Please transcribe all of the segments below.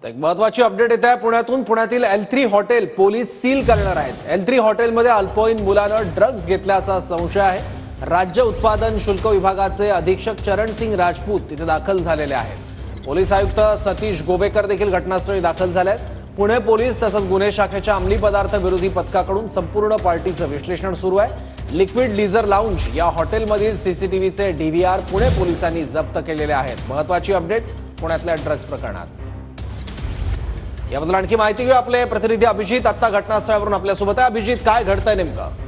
एक महत्त्वाची अपडेट येत आहे पुण्यातून। पुण्यातील L3 हॉटेल पोलीस सील करणार आहेत। L3 हॉटेलमध्ये अल्पवयीन मुलानं ड्रग्ज घेतल्याचा संशय आहे। राज्य उत्पादन शुल्क विभागाचे अधीक्षक चरण सिंग राजपूत तिथे दाखल झालेले आहेत। पोलीस आयुक्त सतीश गोवेकर देखील घटनास्थळी दाखल झाले आहेत। पुणे पोलीस तसंच गुन्हे शाखेच्या अंमली पदार्थ विरोधी पथकाकडून संपूर्ण पार्टीचं विश्लेषण सुरू आहे। लिक्विड लीजर लाउंज या हॉटेलमधील सीसीटीव्हीचे डीव्हीआर पुणे पोलिसांनी जप्त केलेले आहेत। महत्त्वाची अपडेट पुण्यातल्या ड्रग्ज प्रकरणात। याबद्दल आणखी माहिती घेऊ आपले प्रतिनिधी अभिजित आता घटनास्थळावरून आपल्यासोबत आहे। अभिजित, काय घडतंय नेमकं?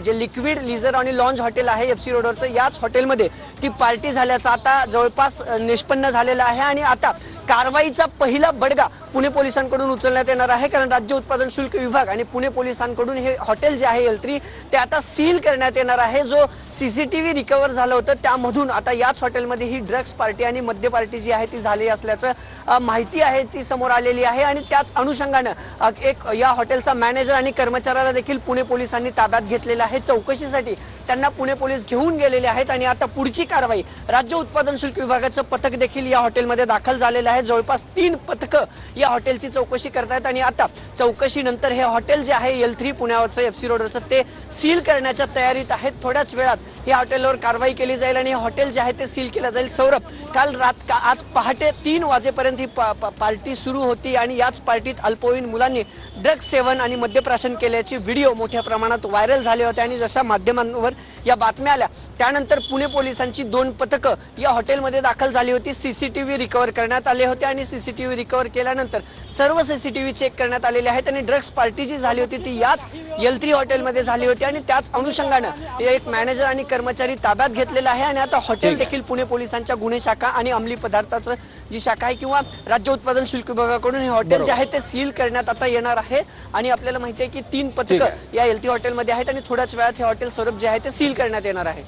जे लिक्विड लीजर आणि लॉन्ज हॉटेल आहे एफसी रोडवरचं, याच हॉटेलमध्ये ती पार्टी झाल्याचं आता जवळपास निष्पन्न झालेलं आहे। आणि आता कारवाईचा पहिला बडगा पुणे पोलिसांकडून उचलण्यात येणार आहे, कारण राज्य उत्पादन शुल्क विभाग आणि पुणे पोलिसांकडून हे हॉटेल जे आहे L3 ते आता सील करण्यात येणार आहे। जो सीसीटीव्ही रिकव्हर झालं होतं त्यामधून आता याच हॉटेलमध्ये ही ड्रग्ज पार्टी आणि मद्य पार्टी जी आहे ती झाली असल्याचं माहिती आहे ती समोर आलेली आहे। आणि त्याच अनुषंगानं एक या हॉटेलचा मॅनेजर आणि कर्मचाऱ्याला देखील पुणे पोलिसांनी ताब्यात घेतलेलं आहे। चौकशीसाठी त्यांना पुणे पोलीस घेऊन गेलेले आहेत आणि आता पुढची कारवाई राज्य उत्पादन शुल्क विभागाचं पथक देखील या हॉटेलमध्ये दाखल झालेलं आहे। जवळपास 3 पथकं या हॉटेलची चौकशी करतायत आणि आता चौकशीनंतर हे हॉटेल जे आहे L3 पुण्यावरचं एफसी रोडवरचं ते सील करण्याच्या तयारीत आहेत। थोड्याच वेळात या हॉटेलवर कारवाई केली जाईल आणि हे हॉटेल जे आहे ते सील केलं जाईल। सौरभ, काल आज पहाटे 3 वाजेपर्यंत ही पार्टी सुरू होती आणि याच पार्टीत अल्पवयीन मुलांनी ड्रग्ज सेवन आणि मद्यप्राशन केल्याचे व्हिडिओ मोठ्या प्रमाणात व्हायरल झाले होते आणि जशा माध्यमांवर या बातम्या आल्या त्यानंतर पुणे पोलिसांची 2 पथकं या हॉटेलमध्ये दाखल झाली होती। सीसीटीव्ही रिकव्हर करण्यात आले होते आणि सीसीटीव्ही रिकव्हर केल्यानंतर सर्व सीसीटीव्ही चेक करण्यात आलेले आहेत आणि ड्रग्ज पार्टी जी झाली होती ती याच L3 हॉटेलमध्ये झाली होती आणि त्याच अनुषंगानं एक मॅनेजर आणि कर्मचारी ताब्यात घेतलेला आहे। आणि आता हॉटेल देखील पुणे पोलिसांच्या गुन्हे शाखा आणि अंमली पदार्थाचं जी शाखा आहे किंवा राज्य उत्पादन शुल्क विभागाकडून हे हॉटेल जे आहे ते सील करण्यात आता येणार आहे। आणि आपल्याला माहिती आहे की 3 पथकं या L3 हॉटेलमध्ये आहेत आणि थोड्याच वेळात हे हॉटेल सौरभ जे आहे ते सील करण्यात येणार आहे।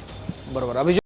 बरोबर अभिजित।